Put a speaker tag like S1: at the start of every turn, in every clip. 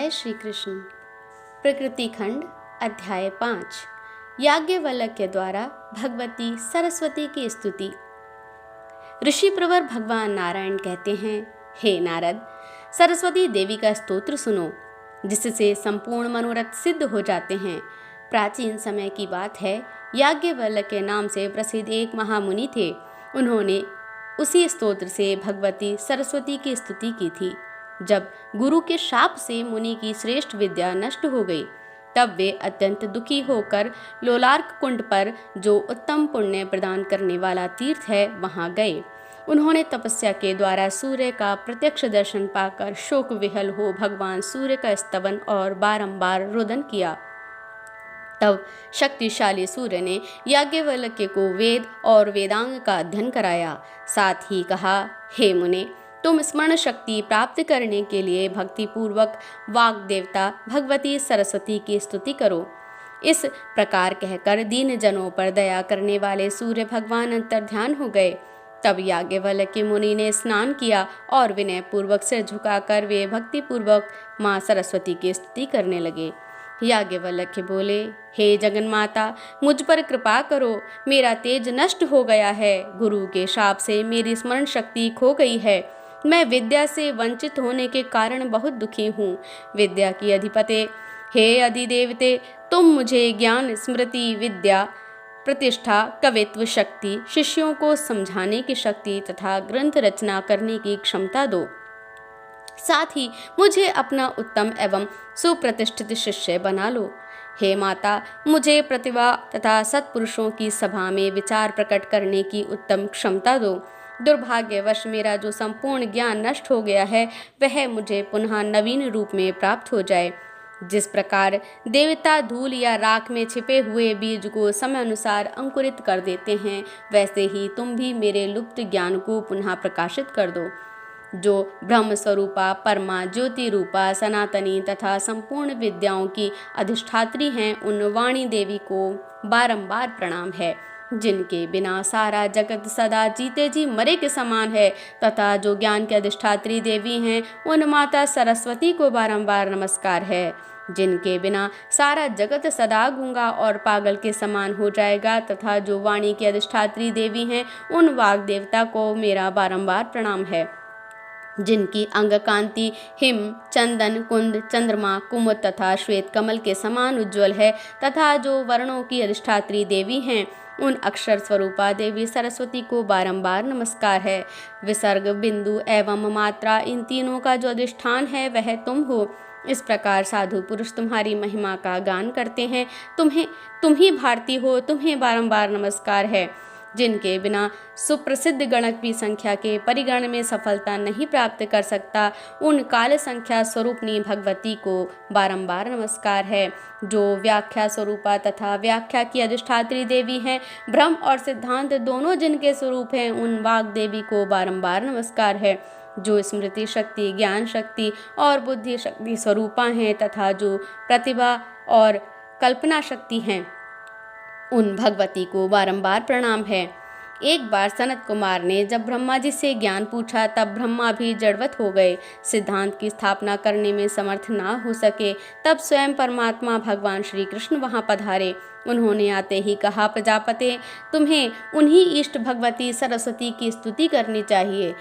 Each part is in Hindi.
S1: जय श्री कृष्ण। प्रकृति खंड अध्याय 5। याज्ञवल्क्य द्वारा भगवती सरस्वती की स्तुति। ऋषि प्रवर भगवान नारायण कहते हैं, हे नारद, सरस्वती देवी का स्तोत्र सुनो, जिससे संपूर्ण मनोरथ सिद्ध हो जाते हैं। प्राचीन समय की बात है, याज्ञवल्क्य के नाम से प्रसिद्ध एक महामुनि थे। उन्होंने उसी स्तोत्र से भगवती सरस्वती की स्तुति की थी। जब गुरु के शाप से मुनि की श्रेष्ठ विद्या नष्ट हो गई, तब वे अत्यंत दुखी होकर लोलार्क कुंड पर, जो उत्तम पुण्य प्रदान करने वाला तीर्थ है, वहां गए। उन्होंने तपस्या के द्वारा सूर्य का प्रत्यक्ष दर्शन पाकर शोक विहल हो भगवान सूर्य का स्तवन और बारंबार रोदन किया। तब शक्तिशाली सूर्य ने याज्ञवल्क्य को वेद और वेदांग का अध्ययन कराया। साथ ही कहा, हे मुने, तुम स्मरण शक्ति प्राप्त करने के लिए भक्ति पूर्वक वाग देवता भगवती सरस्वती की स्तुति करो। इस प्रकार कहकर दीन जनों पर दया करने वाले सूर्य भगवान अंतर्ध्यान हो गए। तब याज्ञवल्क्य मुनि ने स्नान किया और विनय पूर्वक सिर झुकाकर वे भक्ति पूर्वक माँ सरस्वती की स्तुति करने लगे। याज्ञवल्क्य बोले, हे जगन्माता, मुझ पर कृपा करो, मेरा तेज नष्ट हो गया है। गुरु के शाप से मेरी स्मरण शक्ति खो गई है। मैं विद्या से वंचित होने के कारण बहुत दुखी हूँ। विद्या की अधिपते, हे अधिदेवते, तुम मुझे ज्ञान, स्मृति, विद्या, प्रतिष्ठा, कवित्व शक्ति, शिष्यों को समझाने की शक्ति तथा ग्रंथ रचना करने की क्षमता दो। साथ ही मुझे अपना उत्तम एवं सुप्रतिष्ठित शिष्य बना लो। हे माता, मुझे प्रतिभा तथा सत्पुरुषों की सभा में विचार प्रकट करने की उत्तम क्षमता दो। दुर्भाग्यवश मेरा जो संपूर्ण ज्ञान नष्ट हो गया है, वह मुझे पुनः नवीन रूप में प्राप्त हो जाए। जिस प्रकार देवता धूल या राख में छिपे हुए बीज को समय अनुसार अंकुरित कर देते हैं, वैसे ही तुम भी मेरे लुप्त ज्ञान को पुनः प्रकाशित कर दो। जो ब्रह्म स्वरूपा, परमा, ज्योति रूपा, सनातनी तथा संपूर्ण विद्याओं की अधिष्ठात्री हैं, उन वाणी देवी को बारंबार प्रणाम है, जिनके बिना सारा जगत सदा जीते जी मरे के समान है। तथा जो ज्ञान के अधिष्ठात्री देवी हैं, उन माता सरस्वती को बारंबार नमस्कार है, जिनके बिना सारा जगत सदा गूंगा और पागल के समान हो जाएगा। तथा जो वाणी की अधिष्ठात्री देवी हैं, उन वाग देवता को मेरा बारंबार प्रणाम है, जिनकी अंग कांति हिम, चंदन, कुंद, चंद्रमा, कुमुद तथा श्वेत कमल के समान उज्ज्वल है। तथा जो वर्णों की अधिष्ठात्री देवी हैं, उन अक्षर स्वरूपा देवी सरस्वती को बारंबार नमस्कार है। विसर्ग, बिंदु एवं मात्रा, इन तीनों का जो अधिष्ठान है, वह तुम हो। इस प्रकार साधु पुरुष तुम्हारी महिमा का गान करते हैं। तुम ही भारती हो, तुम्हें बारंबार नमस्कार है। जिनके बिना सुप्रसिद्ध गणक भी संख्या के परिगण में सफलता नहीं प्राप्त कर सकता, उन काल संख्या स्वरूपनी भगवती को बारंबार नमस्कार है। जो व्याख्या स्वरूपा तथा व्याख्या की अधिष्ठात्री देवी हैं, ब्रह्म और सिद्धांत दोनों जिनके स्वरूप हैं, उन वाग देवी को बारंबार नमस्कार है। जो स्मृति शक्ति, ज्ञान शक्ति और बुद्धि शक्ति स्वरूपा हैं तथा जो प्रतिभा और कल्पना शक्ति हैं, उन भगवती को बारंबार प्रणाम है। एक बार सनत कुमार ने जब ब्रह्मा जी से ज्ञान पूछा, तब ब्रह्मा भी जड़वत हो गए। सिद्धांत की स्थापना करने में समर्थ ना हो सके, तब स्वयं परमात्मा भगवान श्री कृष्ण वहां पधारे। उन्होंने आते ही कहा, प्रजापते, तुम्हें उन्हीं इष्ट भगवती सरस्वती की स्तुति करनी चाहिए।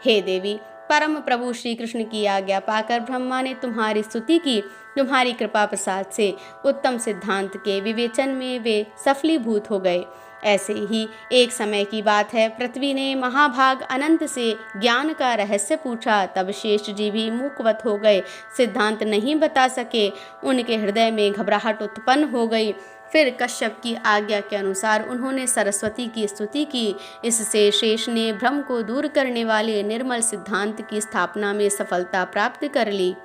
S1: हे देवी, परम प्रभु श्री कृष्ण की आज्ञा पाकर ब्रह्मा ने तुम्हारी स्तुति की। तुम्हारी कृपा प्रसाद से उत्तम सिद्धांत के विवेचन में वे सफलीभूत हो गए। ऐसे ही एक समय की बात है, पृथ्वी ने महाभाग अनंत से ज्ञान का रहस्य पूछा। तब शेष जी भी मूकवत हो गए, सिद्धांत नहीं बता सके। उनके हृदय में घबराहट उत्पन्न हो गई। फिर कश्यप की आज्ञा के अनुसार उन्होंने सरस्वती की स्तुति की। इससे शेष ने भ्रम को दूर करने वाले निर्मल सिद्धांत की स्थापना में सफलता प्राप्त कर ली।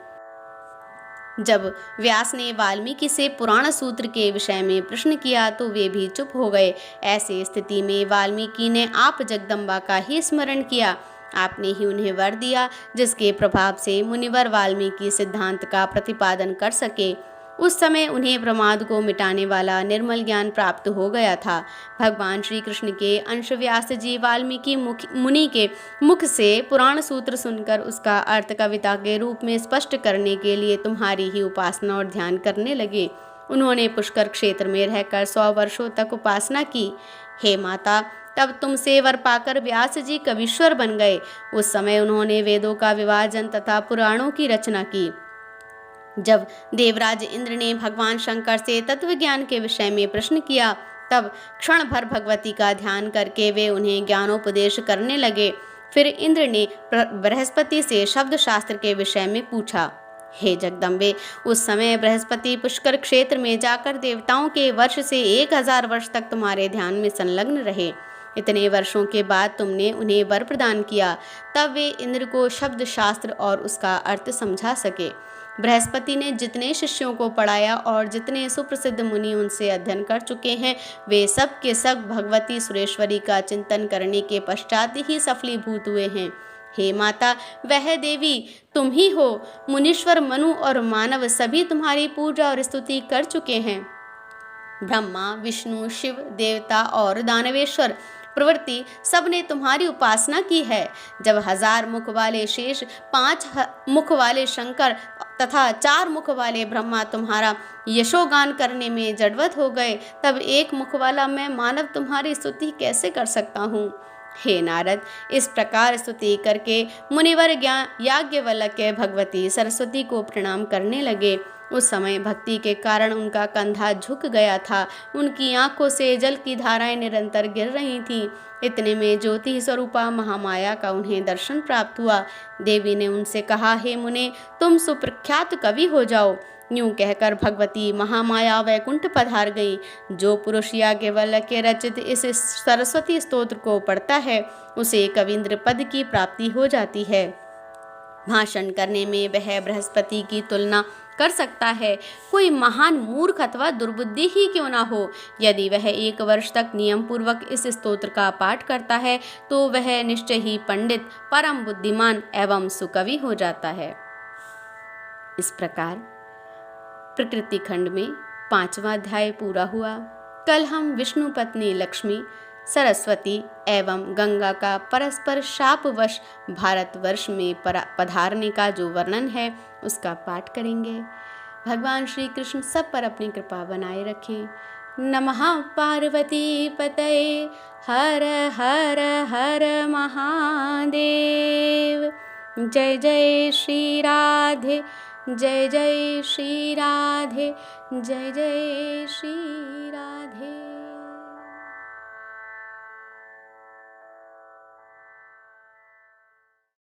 S1: जब व्यास ने वाल्मीकि से पुराण सूत्र के विषय में प्रश्न किया, तो वे भी चुप हो गए। ऐसी स्थिति में वाल्मीकि ने आप जगदम्बा का ही स्मरण किया। आपने ही उन्हें वर दिया, जिसके प्रभाव से मुनिवर वाल्मीकि सिद्धांत का प्रतिपादन कर सके। उस समय उन्हें प्रमाद को मिटाने वाला निर्मल ज्ञान प्राप्त हो गया था। भगवान श्री कृष्ण के अंश व्यास जी वाल्मीकि मुनि के मुख से पुराण सूत्र सुनकर उसका अर्थ कविता के रूप में स्पष्ट करने के लिए तुम्हारी ही उपासना और ध्यान करने लगे। उन्होंने पुष्कर क्षेत्र में रहकर 100 वर्षों तक उपासना की। हे माता, तब तुमसे वर पाकर व्यास जी कवीश्वर बन गए। उस समय उन्होंने वेदों का विभाजन तथा पुराणों की रचना की। जब देवराज इंद्र ने भगवान शंकर से तत्व ज्ञान के विषय में प्रश्न किया, तब क्षण भर भगवती का ध्यान करके वे उन्हें ज्ञानोपदेश करने लगे। फिर इंद्र ने बृहस्पति से शब्द शास्त्र के विषय में पूछा। हे जगदम्बे, उस समय बृहस्पति पुष्कर क्षेत्र में जाकर देवताओं के वर्ष से 1000 वर्ष तक तुम्हारे ध्यान में संलग्न रहे। इतने वर्षों के बाद तुमने उन्हें वर प्रदान किया, तब वे इंद्र को शब्द शास्त्र और उसका अर्थ समझा सके। बृहस्पति ने जितने शिष्यों को पढ़ाया और जितने सुप्रसिद्ध मुनि उनसे अध्ययन कर चुके हैं, वे सब के सब भगवती सुरेश्वरी का चिंतन करने के पश्चात ही सफलीभूत हुए हैं। हे माता, वह देवी तुम ही हो। मुनीश्वर, मनु और मानव सभी तुम्हारी पूजा और स्तुति कर चुके हैं। ब्रह्मा, विष्णु, शिव, देवता और दानवेश्वर प्रवृत्ति सबने तुम्हारी उपासना की है। जब 1000 मुख वाले शेष, 5 मुख वाले शंकर तथा 4 मुख वाले ब्रह्मा तुम्हारा यशोगान करने में जड़वत हो गए, तब 1 मुख वाला मैं मानव तुम्हारी स्तुति कैसे कर सकता हूँ। हे नारद, इस प्रकार स्तुति करके मुनिवर याज्ञवल्क्य भगवती सरस्वती को प्रणाम करने लगे। उस समय भक्ति के कारण उनका कंधा झुक गया था। उनकी आंखों से जल की धाराएं निरंतर गिर रही थीं। इतने में ज्योति स्वरूपा महामाया का उन्हें दर्शन प्राप्त हुआ। देवी ने उनसे कहा, हे मुने, तुम सुप्रख्यात कवि हो जाओ। यूं कहकर भगवती महामाया वैकुंठ पधार गई। जो पुरुष याज्ञवल्क्य रचित इस सरस्वती स्तोत्र को पढ़ता है, उसे कविंद्र पद की प्राप्ति हो जाती है। भाषण करने में वह बृहस्पति की तुलना कर सकता है। कोई महान मूर्ख अथवा दुर्बुद्धि ही क्यों ना हो, यदि वह 1 वर्ष तक नियम पूर्वक इस स्तोत्र का पाठ करता है, तो वह निश्चय ही पंडित, परम बुद्धिमान एवं सुकवि हो जाता है। इस प्रकार प्रकृति खंड में 5वां अध्याय पूरा हुआ। कल हम विष्णु पत्नी लक्ष्मी, सरस्वती एवं गंगा का परस्पर शापवश भारतवर्ष में पधारने का जो वर्णन है, उसका पाठ करेंगे। भगवान श्री कृष्ण सब पर अपनी कृपा बनाए रखें। नमः पार्वती पतये, हर हर हर महादेव। जय जय श्री राधे, जय जय श्री राधे, जय जय श्री